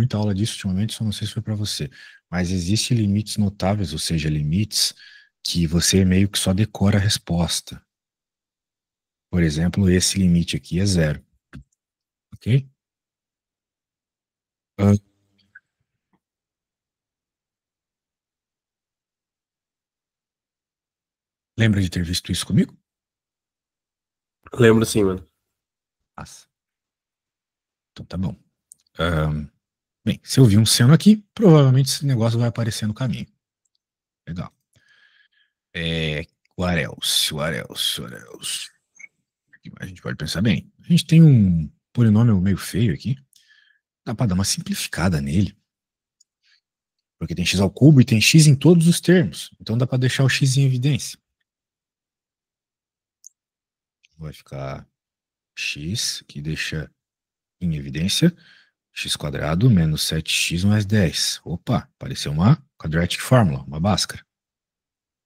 muita aula disso ultimamente, só não sei se foi para você. Mas existem limites notáveis, ou seja, limites que você meio que só decora a resposta. Por exemplo, esse limite aqui é zero, ok? Ah, lembra de ter visto isso comigo? Lembro sim, mano. Nossa. Então tá bom. Ahn, bem, se eu vi um seno aqui, provavelmente esse negócio vai aparecer no caminho. Legal. What else? What else? What else? A gente pode pensar bem. A gente tem um polinômio meio feio aqui. Dá para dar uma simplificada nele. Porque tem x ao cubo e tem x em todos os termos. Então dá para deixar o x em evidência. Vai ficar x, que deixa em evidência, x quadrado menos 7x mais 10. Opa, apareceu uma quadratic formula, uma Bhaskara.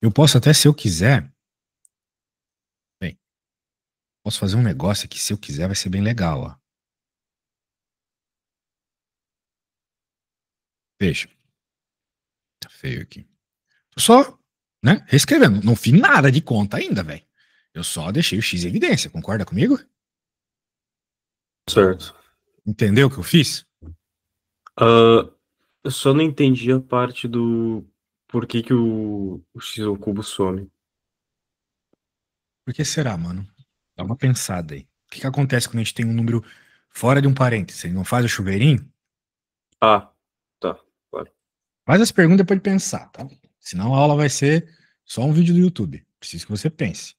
Eu posso até, se eu quiser, bem, posso fazer um negócio aqui, se eu quiser, vai ser bem legal, ó. Veja, tá feio aqui. Tô só, né, reescrevendo. Não fiz nada de conta ainda, velho. Eu só deixei o x em evidência, concorda comigo? Certo. Entendeu o que eu fiz? Ah, eu só não entendi a parte do por que que o x ao cubo some. Por que será, mano? Dá uma pensada aí. O que que acontece quando a gente tem um número fora de um parênteses? Ele não faz o chuveirinho? Ah, tá, claro. Faz as perguntas depois de pensar, tá? Senão a aula vai ser só um vídeo do YouTube. Preciso que você pense.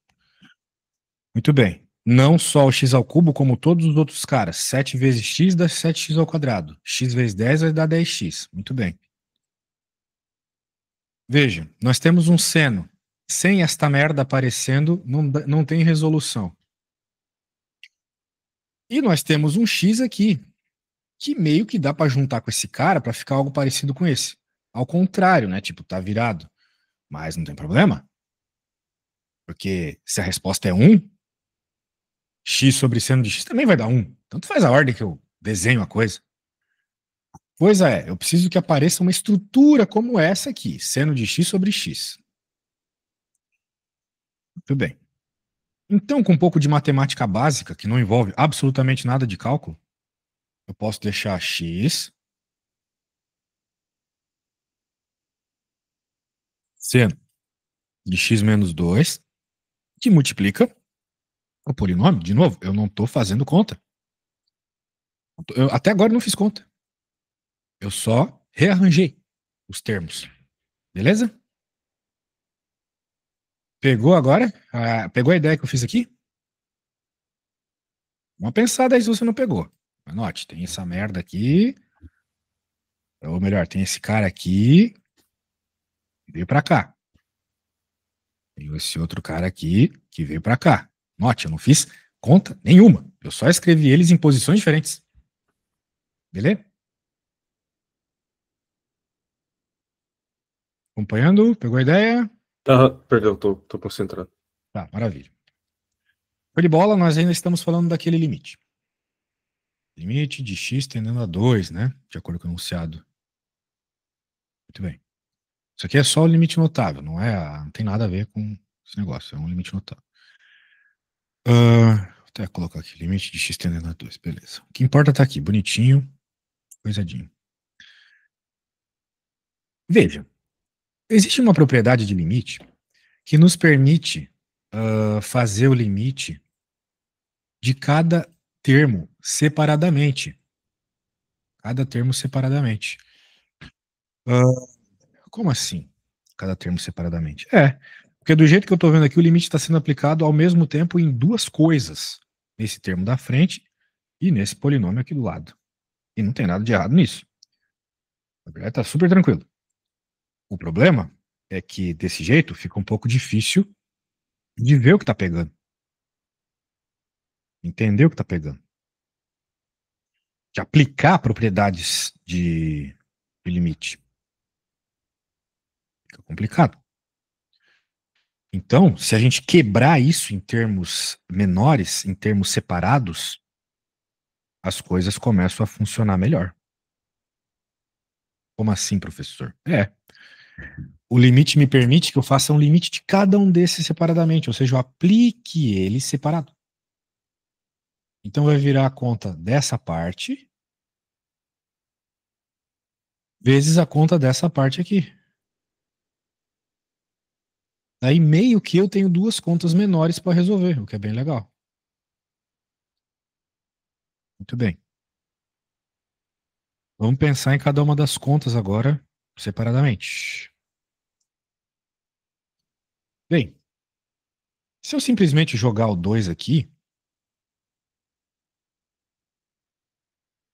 Muito bem. Não só o x ao cubo, como todos os outros caras. 7 vezes x dá 7x ao quadrado. X vezes 10 vai dar 10x. Muito bem. Veja, nós temos um seno. Sem esta merda aparecendo, não tem resolução. E nós temos um x aqui, que meio que dá para juntar com esse cara para ficar algo parecido com esse. Ao contrário, né? Tipo, tá virado. Mas não tem problema, porque se a resposta é 1, x sobre seno de x também vai dar 1. Tanto faz a ordem que eu desenho a coisa. Coisa é, eu preciso que apareça uma estrutura como essa aqui, seno de x sobre x. Muito bem. Então, com um pouco de matemática básica, que não envolve absolutamente nada de cálculo, eu posso deixar x seno de x menos 2, que multiplica o polinômio. De novo, eu não estou fazendo conta. Até agora eu não fiz conta. Eu só rearranjei os termos. Beleza? Pegou agora? Pegou a ideia que eu fiz aqui? Uma pensada aí se você não pegou. Mas note, tem essa merda aqui. Ou melhor, tem esse cara aqui. Que veio pra cá. Tem esse outro cara aqui que veio pra cá. Note, eu não fiz conta nenhuma. Eu só escrevi eles em posições diferentes. Beleza? Acompanhando? Pegou a ideia? Ah, perdão, tô concentrado. Tá, maravilha. Foi de bola, nós ainda estamos falando daquele limite. Limite de x tendendo a 2, né? De acordo com o enunciado. Muito bem. Isso aqui é só o limite notável, não tem nada a ver com esse negócio, é um limite notável. Vou até colocar aqui, limite de x tendendo a 2, beleza. O que importa tá aqui, bonitinho, coisadinho. Veja, existe uma propriedade de limite que nos permite fazer o limite de cada termo separadamente. Cada termo separadamente. Ah, como assim? Cada termo separadamente? Porque do jeito que eu estou vendo aqui, o limite está sendo aplicado ao mesmo tempo em duas coisas. Nesse termo da frente e nesse polinômio aqui do lado. E não tem nada de errado nisso. Na verdade, está super tranquilo. O problema é que desse jeito fica um pouco difícil de ver o que está pegando. Entender o que está pegando. De aplicar propriedades de limite. Fica complicado. Então, se a gente quebrar isso em termos menores, em termos separados, as coisas começam a funcionar melhor. Como assim, professor? O limite me permite que eu faça um limite de cada um desses separadamente, ou seja, eu aplique ele separado. Então vai virar a conta dessa parte vezes a conta dessa parte aqui. Aí meio que eu tenho duas contas menores para resolver, o que é bem legal. Muito bem. Vamos pensar em cada uma das contas agora, separadamente. Bem, se eu simplesmente jogar o 2 aqui,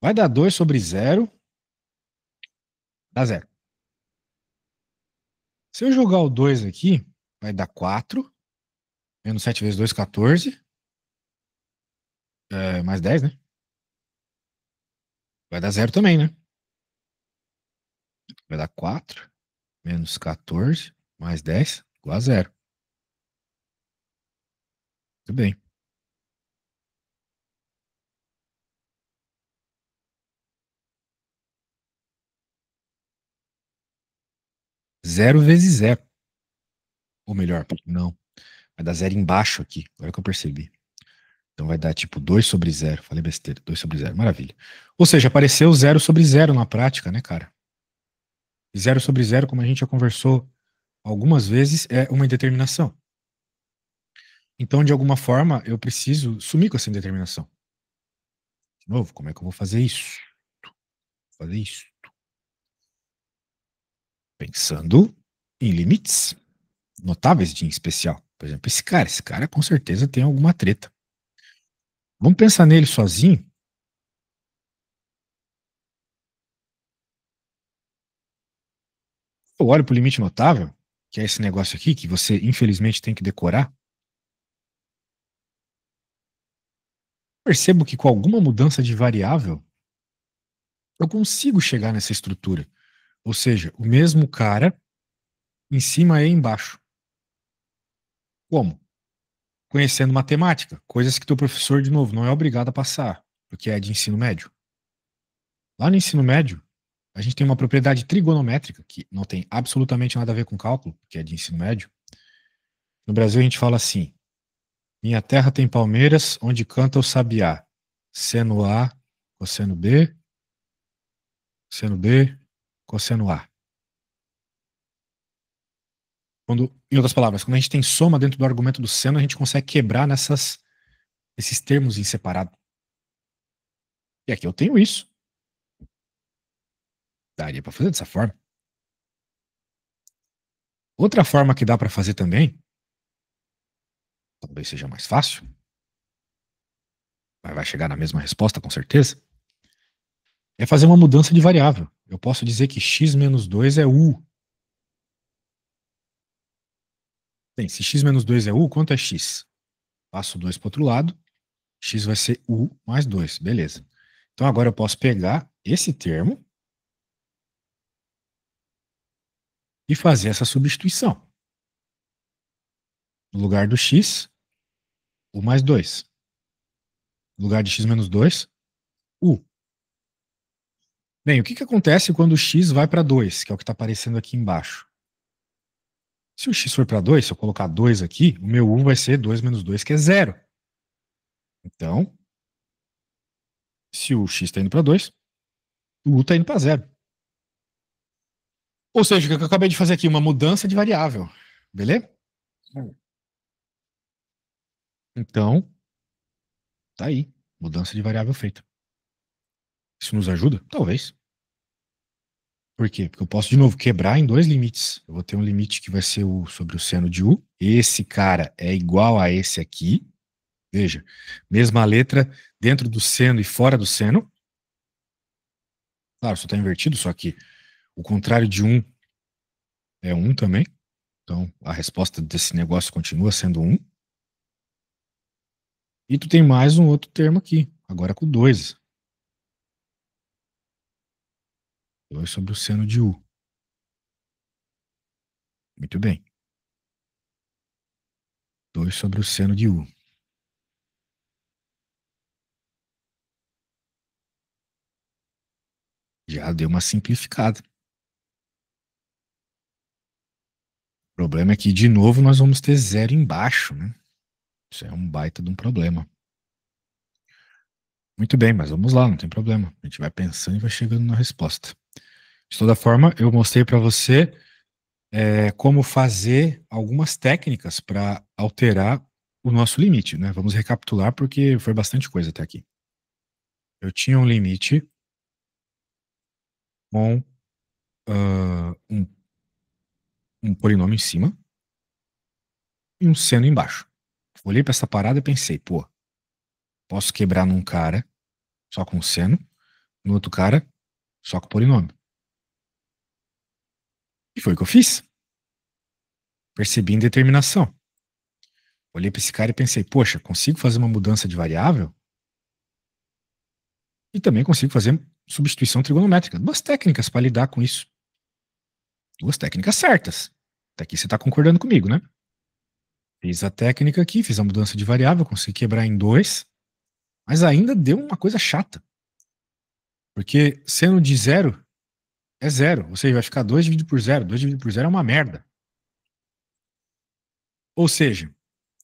vai dar 2 sobre 0, dá 0. Se eu jogar o 2 aqui, vai dar 4, menos 7 vezes 2, 14, mais 10, né? Vai dar 0 também, né? Vai dar 4, menos 14, mais 10, igual a 0. Muito bem. Zero vezes 0. Ou melhor, não. Vai dar 0 embaixo aqui. Agora que eu percebi. Então vai dar tipo 2 sobre 0. Falei besteira. 2 sobre 0. Maravilha. Ou seja, apareceu 0 sobre 0 na prática, né, cara? E 0 sobre 0, como a gente já conversou algumas vezes, é uma indeterminação. Então, de alguma forma, eu preciso sumir com essa indeterminação. De novo, como é que eu vou fazer isso? Fazer isso. Pensando em limites notáveis de em especial. Por exemplo, esse cara com certeza tem alguma treta. Vamos pensar nele sozinho. Eu olho para o limite notável, que é esse negócio aqui, que você infelizmente tem que decorar. Percebo que com alguma mudança de variável, eu consigo chegar nessa estrutura. Ou seja, o mesmo cara em cima e embaixo. Como? Conhecendo matemática, coisas que teu professor, de novo, não é obrigado a passar, porque é de ensino médio. Lá no ensino médio, a gente tem uma propriedade trigonométrica, que não tem absolutamente nada a ver com cálculo, que é de ensino médio. No Brasil, a gente fala assim: minha terra tem palmeiras, onde canta o sabiá. Seno A, cosseno B, seno B, cosseno A. Em outras palavras, quando a gente tem soma dentro do argumento do seno, a gente consegue quebrar esses termos em separado. E aqui eu tenho isso. Daria para fazer dessa forma. Outra forma que dá para fazer também, talvez seja mais fácil, mas vai chegar na mesma resposta com certeza, é fazer uma mudança de variável. Eu posso dizer que x menos 2 é u. Bem, se x menos 2 é u, quanto é x? Passo 2 para o outro lado, x vai ser u mais 2, beleza. Então agora eu posso pegar esse termo e fazer essa substituição. No lugar do x, u mais 2. No lugar de x menos 2, u. Bem, o que, que acontece quando o x vai para 2, que é o que está aparecendo aqui embaixo? Se o x for para 2, se eu colocar 2 aqui, o meu u vai ser 2 menos 2, que é 0. Então, se o x está indo para 2, o u está indo para 0. Ou seja, o que eu acabei de fazer aqui, uma mudança de variável. Beleza? Então, tá aí. Mudança de variável feita. Isso nos ajuda? Talvez. Por quê? Porque eu posso, de novo, quebrar em dois limites. Eu vou ter um limite que vai ser u sobre o seno de u. Esse cara é igual a esse aqui. Veja, mesma letra dentro do seno e fora do seno. Claro, só está invertido, só que o contrário de 1 é 1 também. Então, a resposta desse negócio continua sendo 1. E tu tem mais um outro termo aqui, agora com 2. 2 sobre o seno de u. Muito bem. 2 sobre o seno de u. Já deu uma simplificada. problema é que, de novo, nós vamos ter zero embaixo, né? Isso é um baita de um problema. Muito bem, mas vamos lá, não tem problema. A gente vai pensando e vai chegando na resposta. De toda forma, eu mostrei para você como fazer algumas técnicas para alterar o nosso limite, né? Vamos recapitular porque foi bastante coisa até aqui. Eu tinha um limite com um polinômio em cima e um seno embaixo. Olhei para essa parada e pensei, pô, posso quebrar num cara só com seno, no outro cara só com polinômio. E foi o que eu fiz. Percebi indeterminação. Olhei para esse cara e pensei, poxa, consigo fazer uma mudança de variável? E também consigo fazer substituição trigonométrica. Duas técnicas para lidar com isso. Duas técnicas certas. Até aqui você está concordando comigo, né? Fiz a técnica aqui, fiz a mudança de variável, consegui quebrar em dois, mas ainda deu uma coisa chata. Porque seno de zero é zero. Ou seja, vai ficar 2 dividido por zero. 2 dividido por zero é uma merda. Ou seja,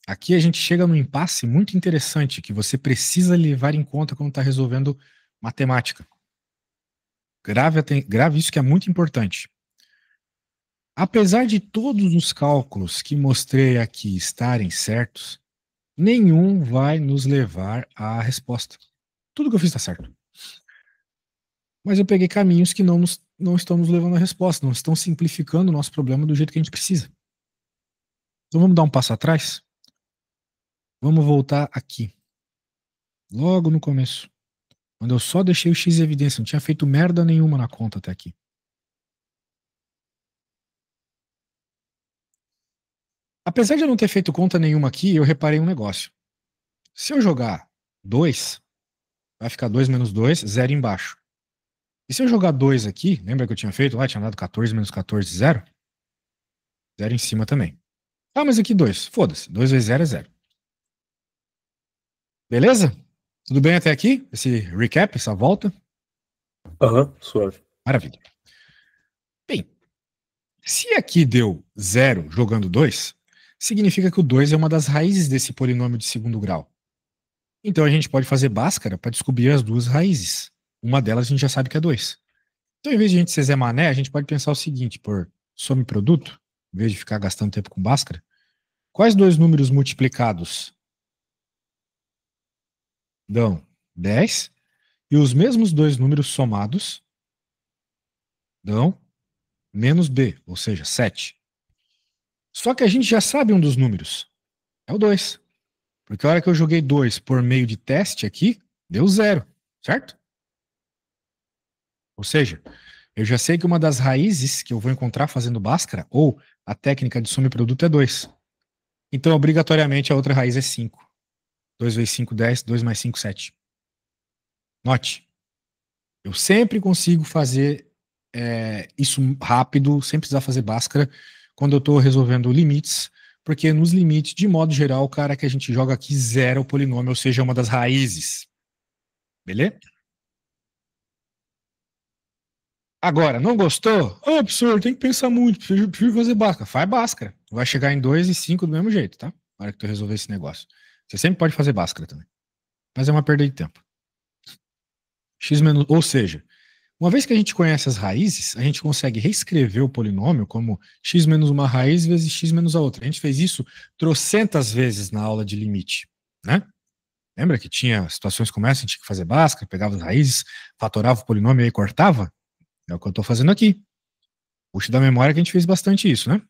aqui a gente chega num impasse muito interessante que você precisa levar em conta quando está resolvendo matemática. Grave isso que é muito importante. Apesar de todos os cálculos que mostrei aqui estarem certos, nenhum vai nos levar à resposta. Tudo que eu fiz está certo. Mas eu peguei caminhos que não estão nos levando à resposta, não estão simplificando o nosso problema do jeito que a gente precisa. Então vamos dar um passo atrás? Vamos voltar aqui. Logo no começo. Quando eu só deixei o x em evidência, não tinha feito merda nenhuma na conta até aqui. Apesar de eu não ter feito conta nenhuma aqui, eu reparei um negócio. Se eu jogar 2, vai ficar 2 menos 2, 0 embaixo. E se eu jogar 2 aqui, lembra que eu tinha feito lá, tinha dado 14 menos 14, 0? 0 em cima também. Ah, mas aqui 2. Foda-se. 2 vezes 0 é 0. Beleza? Tudo bem até aqui? Esse recap, essa volta? Aham, suave. Maravilha. Bem, se aqui deu 0 jogando 2, significa que o 2 é uma das raízes desse polinômio de segundo grau. Então a gente pode fazer Bhaskara para descobrir as duas raízes. Uma delas a gente já sabe que é 2. Então, em vez de a gente ser Zé Mané, a gente pode pensar o seguinte, por some produto, em vez de ficar gastando tempo com Bhaskara, quais dois números multiplicados dão 10 e os mesmos dois números somados dão menos B, ou seja, 7. Só que a gente já sabe um dos números, é o 2. Porque a hora que eu joguei 2 por meio de teste aqui, deu 0, certo? Ou seja, eu já sei que uma das raízes que eu vou encontrar fazendo Bhaskara, ou a técnica de soma e produto, é 2. Então, obrigatoriamente, a outra raiz é 5. 2 vezes 5, 10. 2 mais 5, 7. Note, eu sempre consigo fazer isso rápido, sem precisar fazer Bhaskara, quando eu estou resolvendo limites, porque nos limites, de modo geral, o cara que a gente joga aqui zera o polinômio, ou seja, uma das raízes. Beleza? Agora, não gostou? Oh, absurdo, tem que pensar muito, prefiro fazer Bhaskara. Faz Bhaskara. Vai chegar em 2 e 5 do mesmo jeito, tá? Na hora que tu resolver esse negócio. Você sempre pode fazer Bhaskara também. Mas é uma perda de tempo. X menos, ou seja, uma vez que a gente conhece as raízes, a gente consegue reescrever o polinômio como x menos uma raiz vezes x menos a outra. A gente fez isso trocentas vezes na aula de limite, né? Lembra que tinha situações como essa, a gente tinha que fazer Bhaskara, pegava as raízes, fatorava o polinômio e aí cortava? É o que eu estou fazendo aqui. Puxa da memória que a gente fez bastante isso, né?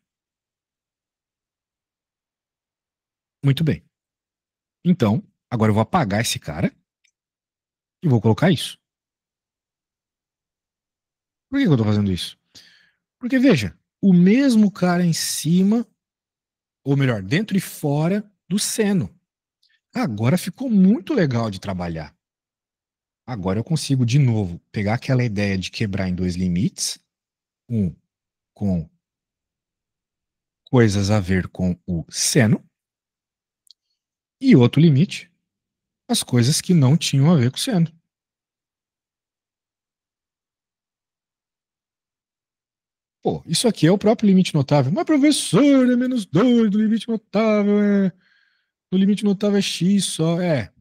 Muito bem. Então, agora eu vou apagar esse cara e vou colocar isso. Por que eu estou fazendo isso? Porque, veja, o mesmo cara em cima, ou melhor, dentro e fora do seno. Agora ficou muito legal de trabalhar. Agora eu consigo, de novo, pegar aquela ideia de quebrar em dois limites, um com coisas a ver com o seno, e outro limite, as coisas que não tinham a ver com o seno. Pô, isso aqui é o próprio limite notável. Mas, professor, é menos 2 do limite notável, no limite notável é x só. É,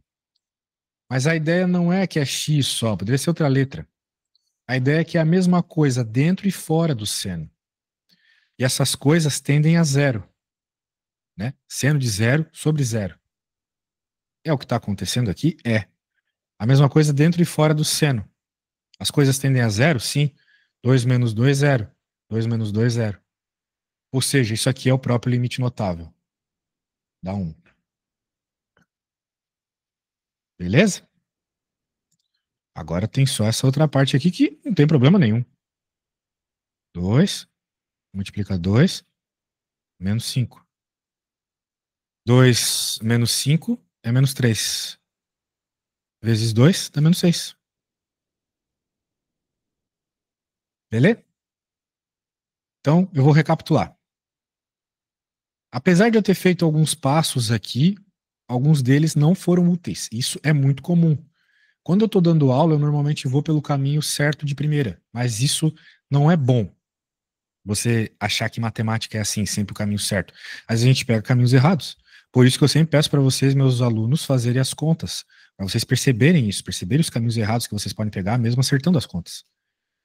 mas a ideia não é que é x só, poderia ser outra letra. A ideia é que é a mesma coisa dentro e fora do seno. E essas coisas tendem a zero, né? Seno de zero sobre zero. É o que está acontecendo aqui? É. A mesma coisa dentro e fora do seno. As coisas tendem a zero? Sim. 2 menos 2, zero. 2 menos 2, zero. Ou seja, isso aqui é o próprio limite notável. Dá 1. Beleza? Agora tem só essa outra parte aqui que não tem problema nenhum. 2 multiplica 2 menos 5. 2 menos 5 é menos 3. Vezes 2 dá menos 6. Beleza? Então, eu vou recapitular. Apesar de eu ter feito alguns passos aqui, alguns deles não foram úteis. Isso é muito comum. Quando eu estou dando aula, eu normalmente vou pelo caminho certo de primeira, mas isso não é bom. Você achar que matemática é assim, sempre o caminho certo. Às vezes a gente pega caminhos errados. Por isso que eu sempre peço para vocês, meus alunos, fazerem as contas, para vocês perceberem isso, perceberem os caminhos errados que vocês podem pegar, mesmo acertando as contas.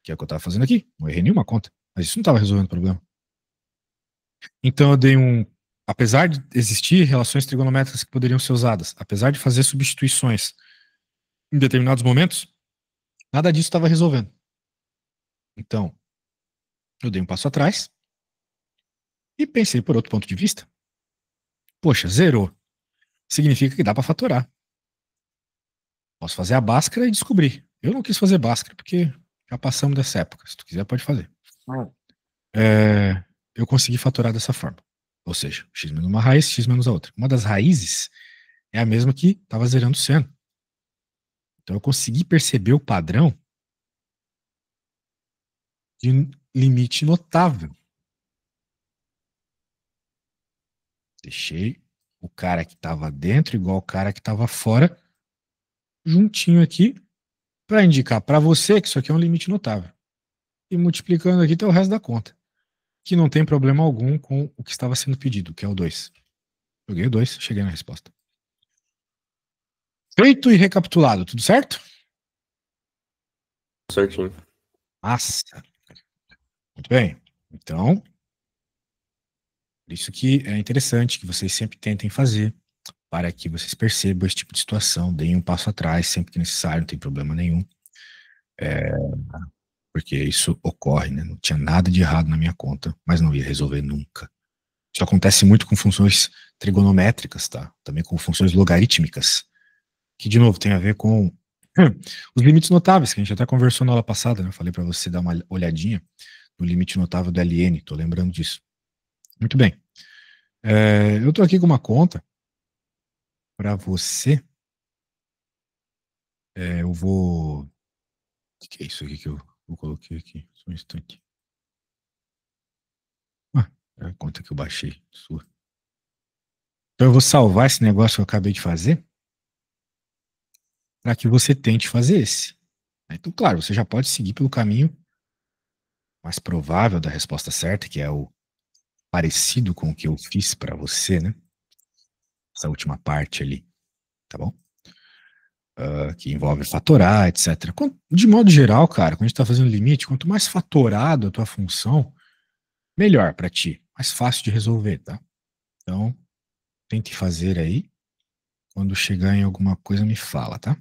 Que é o que eu estava fazendo aqui. Não errei nenhuma conta, mas isso não estava resolvendo o problema. Então eu dei um. Apesar de existir relações trigonométricas que poderiam ser usadas, apesar de fazer substituições em determinados momentos, nada disso estava resolvendo. Então, eu dei um passo atrás e pensei por outro ponto de vista. Poxa, zerou. Significa que dá para fatorar. Posso fazer a Bhaskara e descobrir. Eu não quis fazer Bhaskara porque já passamos dessa época. Se tu quiser, pode fazer. Eu consegui fatorar dessa forma. Ou seja, x menos uma raiz, x menos a outra. Uma das raízes é a mesma que estava zerando o seno. Então eu consegui perceber o padrão de um limite notável. Deixei o cara que estava dentro igual o cara que estava fora, juntinho aqui, para indicar para você que isso aqui é um limite notável. E multiplicando aqui está o resto da conta, que não tem problema algum com o que estava sendo pedido, que é o 2. Joguei o 2, cheguei na resposta. Feito e recapitulado, tudo certo? Certinho. Massa. Muito bem. Então, isso que é interessante que vocês sempre tentem fazer para que vocês percebam esse tipo de situação, deem um passo atrás sempre que necessário, não tem problema nenhum. Porque isso ocorre, né? Não tinha nada de errado na minha conta, mas não ia resolver nunca. Isso acontece muito com funções trigonométricas, tá? Também com funções logarítmicas, que de novo tem a ver com os limites notáveis, que a gente até conversou na aula passada, né? Eu falei para você dar uma olhadinha no limite notável do LN, tô lembrando disso. Muito bem. Eu tô aqui com uma conta para você. Eu vou. O que é isso aqui que eu coloquei aqui? Só um instante. Ah, é a conta que eu baixei, sua. Então eu vou salvar esse negócio que eu acabei de fazer para que você tente fazer esse. Então, claro, você já pode seguir pelo caminho mais provável da resposta certa, que é o parecido com o que eu fiz para você, né? Essa última parte ali, tá bom? Que envolve fatorar, etc. De modo geral, cara, quando a gente está fazendo limite, quanto mais fatorado a tua função, melhor para ti, mais fácil de resolver, tá? Então, tente fazer aí. Quando chegar em alguma coisa, me fala, tá?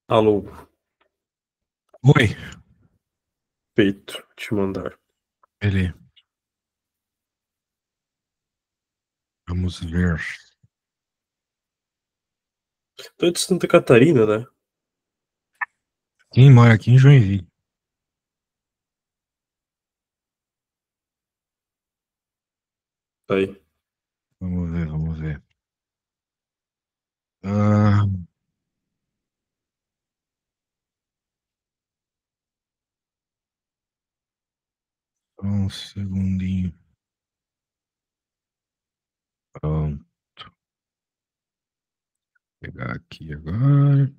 Alô, Oi. feito, te mandar. Ele. Vamos ver. Tu é de Santa Catarina, né? Quem mora aqui em Joinville? Aí. Vamos ver, vamos ver. Ah, um segundinho. Pronto. Vou pegar aqui agora.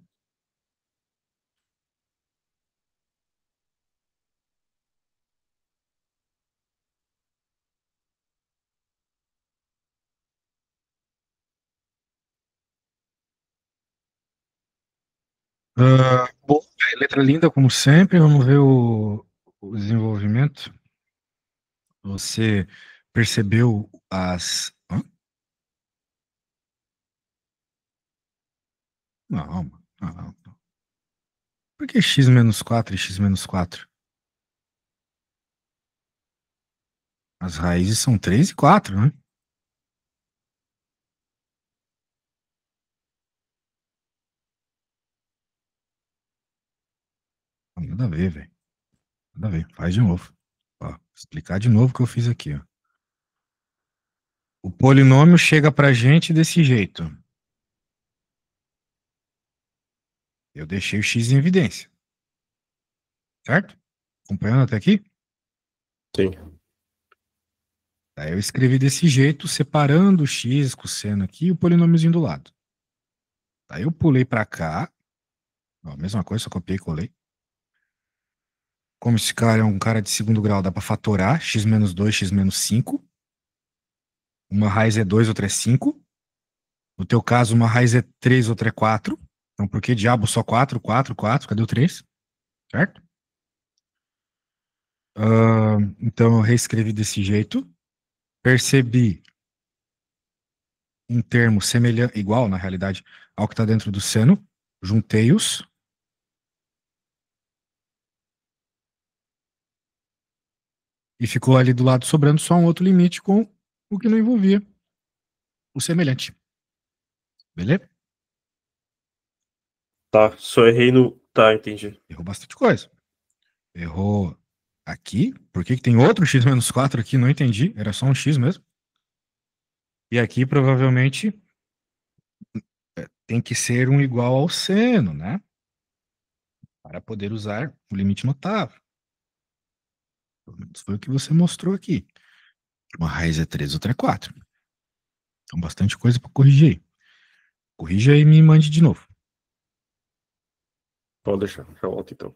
Bom, letra linda, como sempre. Vamos ver o desenvolvimento. Você percebeu as. Hã? Não, não. Por que x menos 4 e x menos 4? As raízes são 3 e 4, né? Nada a ver, velho. Nada a ver. Faz de novo. Ó, vou explicar de novo o que eu fiz aqui, ó. O polinômio chega pra gente desse jeito. Eu deixei o x em evidência, certo? Acompanhando até aqui? Sim. Daí eu escrevi desse jeito, separando o x, cosseno aqui e o polinômiozinho do lado. Daí eu pulei pra cá. Ó, mesma coisa, só copiei e colei. Como esse cara é um cara de segundo grau, dá pra fatorar x menos 2, x menos 5. Uma raiz é 2, outra é 5. No teu caso, uma raiz é 3, outra é 4. Então, por que diabo só 4, 4, 4? Cadê o 3? Certo? Então, eu reescrevi desse jeito. Percebi um termo semelhante, igual, na realidade, ao que está dentro do seno. Juntei-os. E ficou ali do lado sobrando só um outro limite com o que não envolvia o semelhante. Beleza? Tá, só errei no. Tá, entendi. Errou bastante coisa. Errou aqui. Por que que tem outro x menos 4 aqui? Não entendi. Era só um x mesmo. E aqui, provavelmente, tem que ser um igual ao seno, né? Para poder usar o limite notável. Pelo menos foi o que você mostrou aqui. Uma raiz é 3, outra é 4. Então, bastante coisa para corrigir aí. Corrija aí e me mande de novo. Pode deixar, já volto então.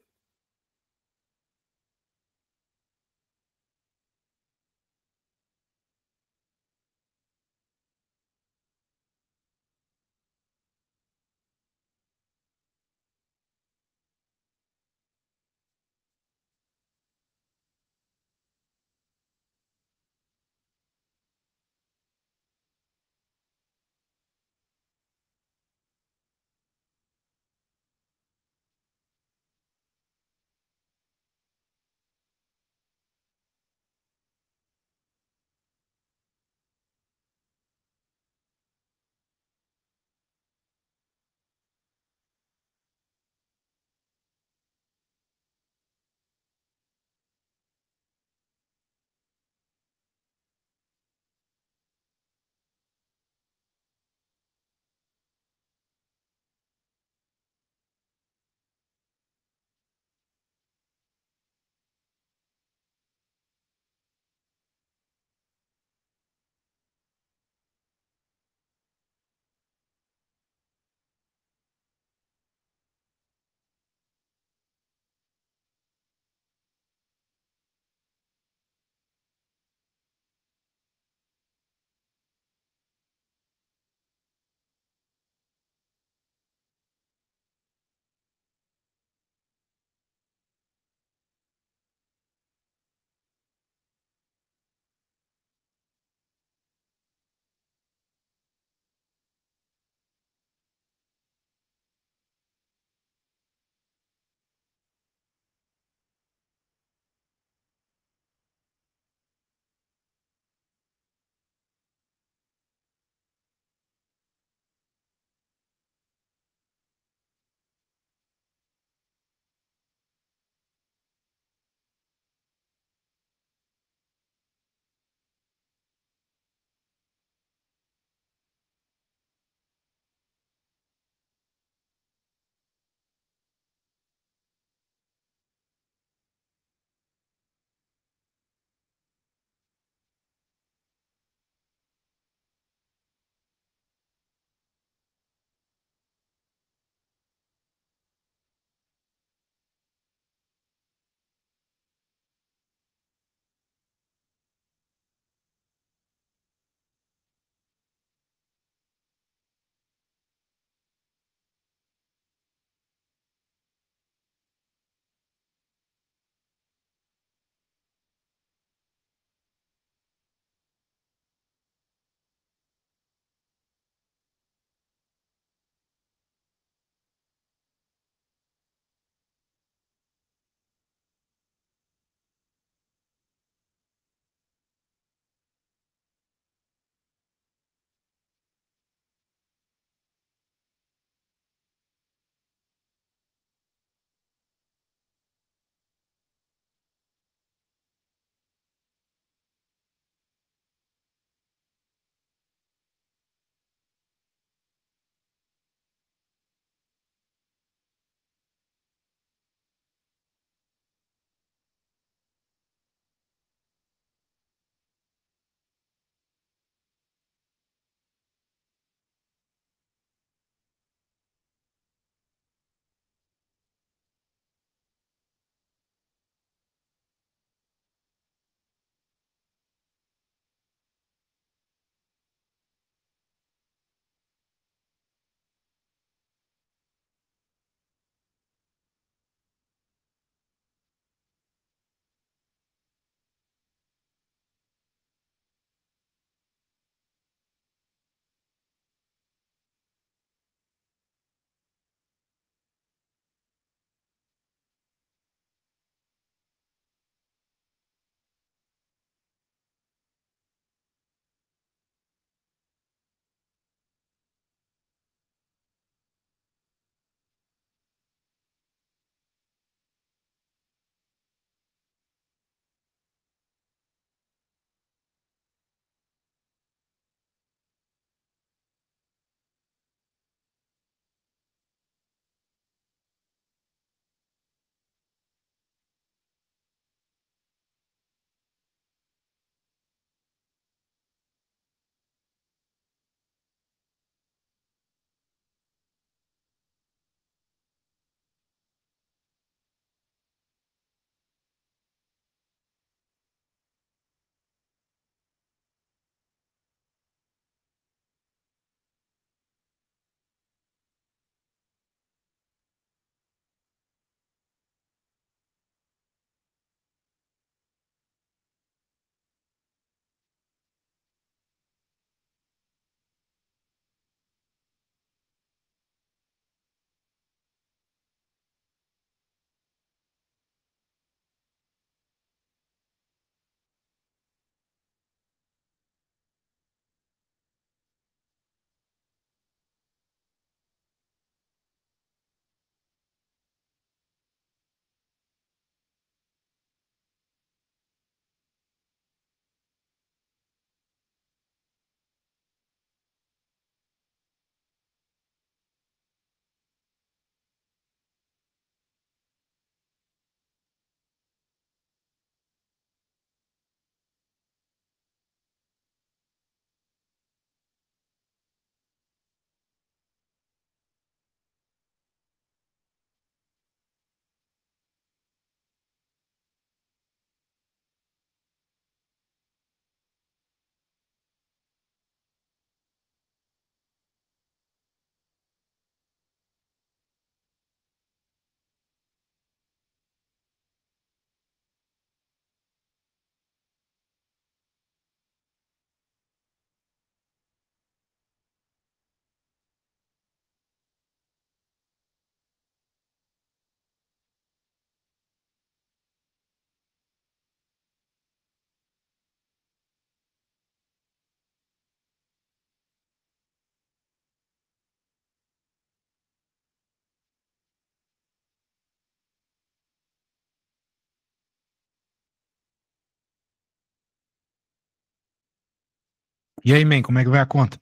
E aí, man, como é que vai a conta?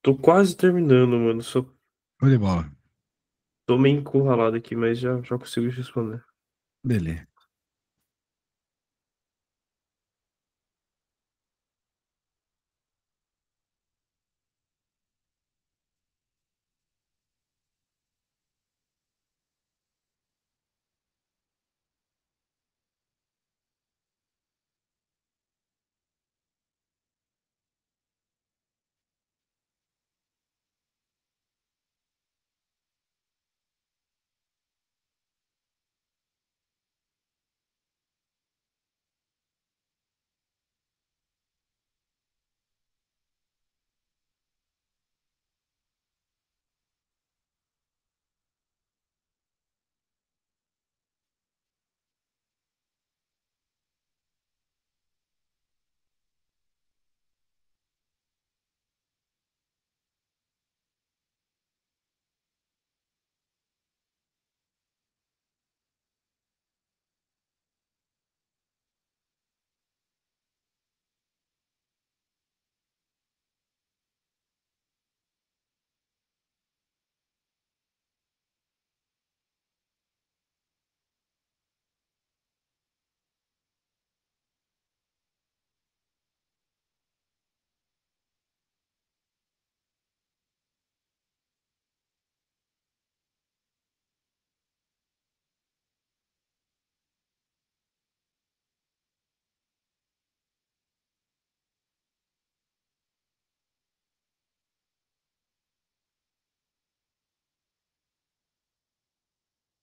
Tô quase terminando, mano. Só Show de bola. tô meio encurralado aqui, mas já consigo responder. Beleza.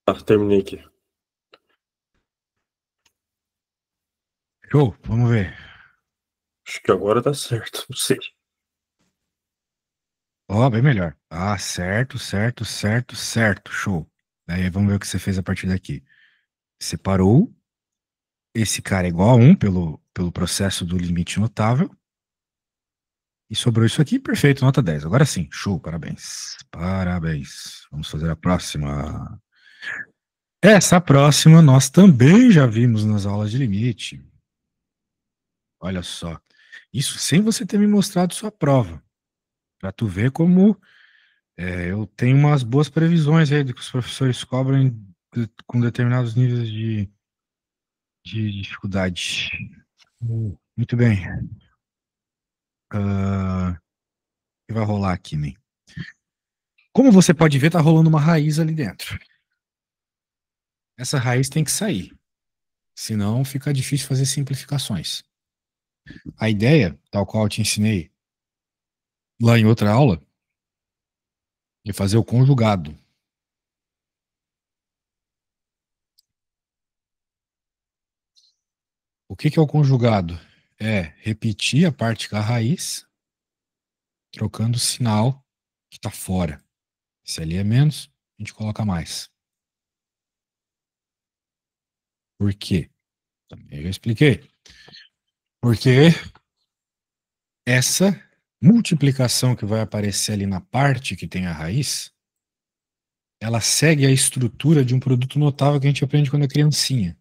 Tá, terminei aqui. Show, vamos ver. Acho que agora tá certo, não sei. Ó, bem melhor. Ah, certo, certo, certo, certo. Show. Daí vamos ver o que você fez a partir daqui. Separou. Esse cara é igual a 1 pelo processo do limite notável. E sobrou isso aqui, perfeito, nota 10. Agora sim, show, parabéns. Parabéns. Vamos fazer a próxima. Essa próxima nós também já vimos nas aulas de limite. Olha só. Isso sem você ter me mostrado sua prova. Para tu ver como eu tenho umas boas previsões aí do que os professores cobram com determinados níveis de dificuldade. Muito bem. O que vai rolar aqui, né? Como você pode ver, tá rolando uma raiz ali dentro. Essa raiz tem que sair. Senão fica difícil fazer simplificações. A ideia, tal qual eu te ensinei lá em outra aula, é fazer o conjugado. O que que é o conjugado? É repetir a parte da raiz, trocando o sinal que está fora. Se ali é menos, a gente coloca mais. Por quê? Também já expliquei. Porque essa multiplicação que vai aparecer ali na parte que tem a raiz, ela segue a estrutura de um produto notável que a gente aprende quando é criancinha,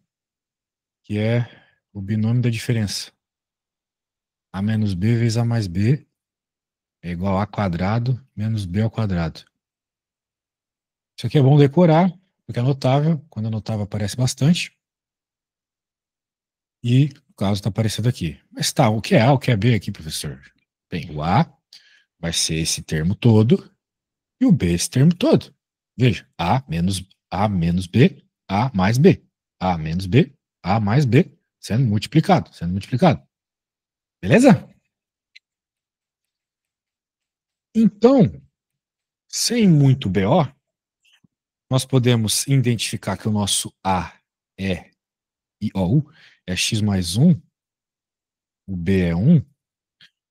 que é o binômio da diferença. A menos b vezes a mais b é igual a quadrado menos b ao quadrado. Isso aqui é bom decorar, porque é notável. Quando é notável aparece bastante. E o caso está aparecendo aqui. Mas tá, o que é A, o que é B aqui, professor? Bem, o A vai ser esse termo todo e o B esse termo todo. Veja, A menos B, A mais B. A menos B, A mais B, sendo multiplicado, sendo multiplicado. Beleza? Então, sem muito BO, nós podemos identificar que o nosso A é I, O, U, é x mais 1, o B é 1,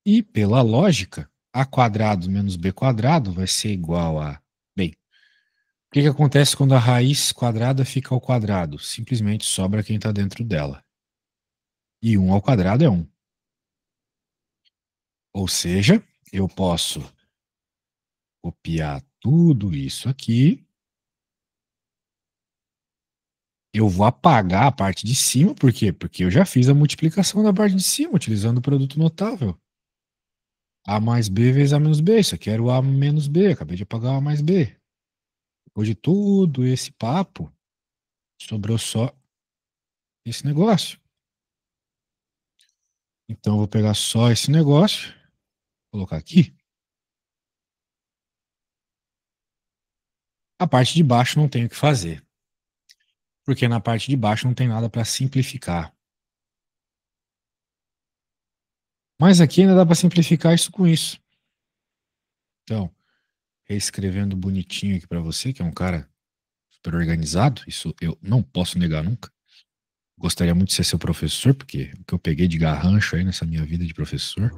e pela lógica, A quadrado menos B quadrado vai ser igual a... Bem, o que que acontece quando a raiz quadrada fica ao quadrado? Simplesmente sobra quem está dentro dela. E 1 ao quadrado é 1. Ou seja, eu posso copiar tudo isso aqui. Eu vou apagar a parte de cima, por quê? Porque eu já fiz a multiplicação da parte de cima, utilizando o produto notável. A mais B vezes A menos B. Isso aqui era o A menos B. Acabei de apagar o A mais B. Depois de todo esse papo, sobrou só esse negócio. Então, eu vou pegar só esse negócio, colocar aqui. A parte de baixo não tem o que fazer. Porque na parte de baixo não tem nada para simplificar. Mas aqui ainda dá para simplificar isso com isso. Então, reescrevendo bonitinho aqui para você, que é um cara super organizado, isso eu não posso negar nunca. Gostaria muito de ser seu professor, porque o que eu peguei de garrancho aí nessa minha vida de professor,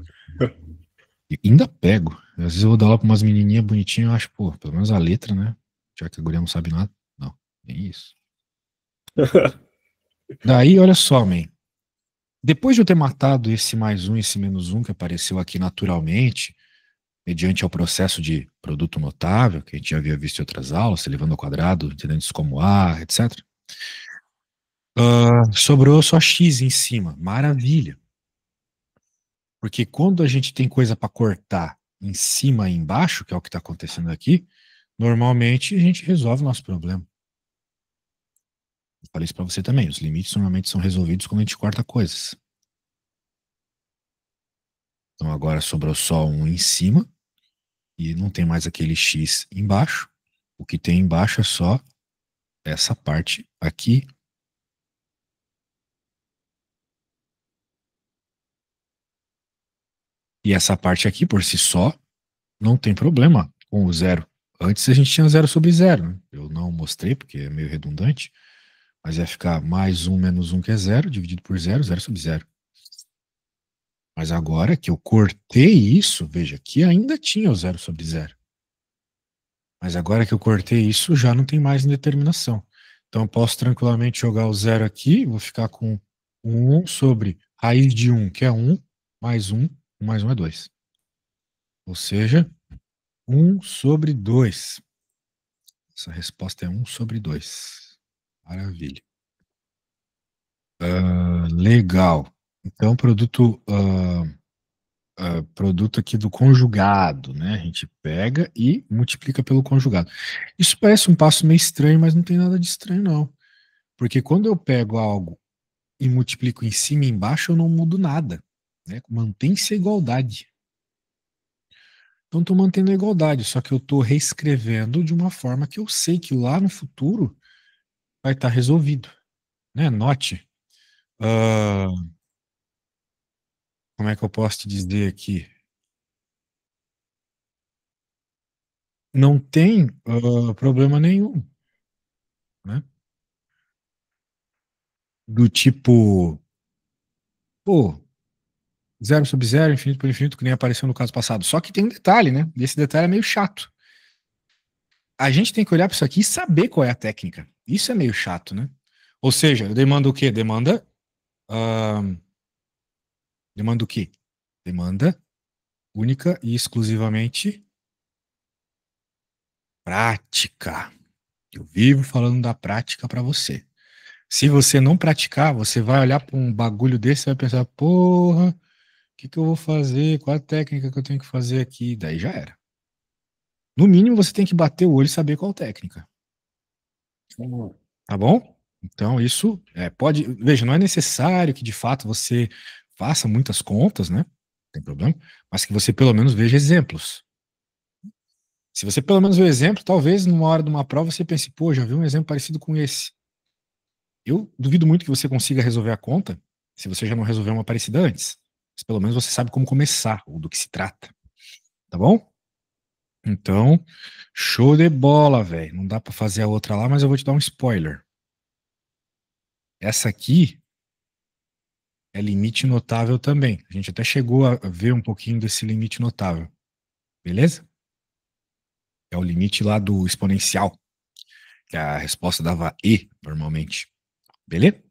e ainda pego. Às vezes eu vou dar aula para umas menininhas bonitinhas, eu acho, pô, pelo menos a letra, né? Já que a guria não sabe nada. Não, nem isso. Daí, olha só, man. Depois de eu ter matado esse mais um e esse menos um que apareceu aqui naturalmente, mediante ao processo de produto notável, que a gente já havia visto em outras aulas, elevando ao quadrado, entendendo isso como A, etc. Sobrou só x em cima. Maravilha. Porque quando a gente tem coisa para cortar em cima e embaixo, que é o que está acontecendo aqui, normalmente a gente resolve o nosso problema. Eu falei isso para você também. Os limites normalmente são resolvidos quando a gente corta coisas. Então agora sobrou só um em cima e não tem mais aquele x embaixo. O que tem embaixo é só essa parte aqui. E essa parte aqui, por si só, não tem problema com o zero. Antes a gente tinha zero sobre zero, né? Eu não mostrei porque é meio redundante, mas ia ficar mais um menos um que é zero, dividido por zero, zero sobre zero. Mas agora que eu cortei isso, veja, que ainda tinha o zero sobre zero. Mas agora que eu cortei isso, já não tem mais indeterminação. Então eu posso tranquilamente jogar o zero aqui, vou ficar com 1 sobre raiz de 1, que é 1, mais 1 mais 1 é 2. Ou seja, 1 sobre 2. Essa resposta é 1 sobre 2. Maravilha. Legal. Então, produto aqui do conjugado, né? A gente pega e multiplica pelo conjugado. Isso parece um passo meio estranho, mas não tem nada de estranho, não. Porque quando eu pego algo e multiplico em cima e embaixo, eu não mudo nada, né? Mantém-se a igualdade. Então, estou mantendo a igualdade, só que eu estou reescrevendo de uma forma que eu sei que lá no futuro vai estar resolvido, né? Note, ah, como é que eu posso te dizer aqui? Não tem problema nenhum, né? Do tipo, pô, zero sobre zero, infinito por infinito, que nem apareceu no caso passado. Só que tem um detalhe, né? E esse detalhe é meio chato. A gente tem que olhar para isso aqui e saber qual é a técnica. Isso é meio chato, né? Ou seja, demanda o quê? Ah, demanda o quê? Demanda única e exclusivamente prática. Eu vivo falando da prática para você. Se você não praticar, você vai olhar para um bagulho desse e vai pensar, porra, o que eu vou fazer? Qual a técnica que eu tenho que fazer aqui? Daí já era. No mínimo, você tem que bater o olho e saber qual técnica. Tá bom? Então, isso pode. Veja, não é necessário que de fato você faça muitas contas, né? Não tem problema. Mas que você pelo menos veja exemplos. Se você pelo menos vê o exemplo, talvez numa hora de uma prova você pense, pô, já vi um exemplo parecido com esse. Eu duvido muito que você consiga resolver a conta se você já não resolveu uma parecida antes. Mas pelo menos você sabe como começar ou do que se trata. Tá bom? Então, show de bola, velho. Não dá pra fazer a outra lá, mas eu vou te dar um spoiler. Essa aqui é limite notável também. A gente até chegou a ver um pouquinho desse limite notável. Beleza? É o limite lá do exponencial, que a resposta dava E normalmente. Beleza?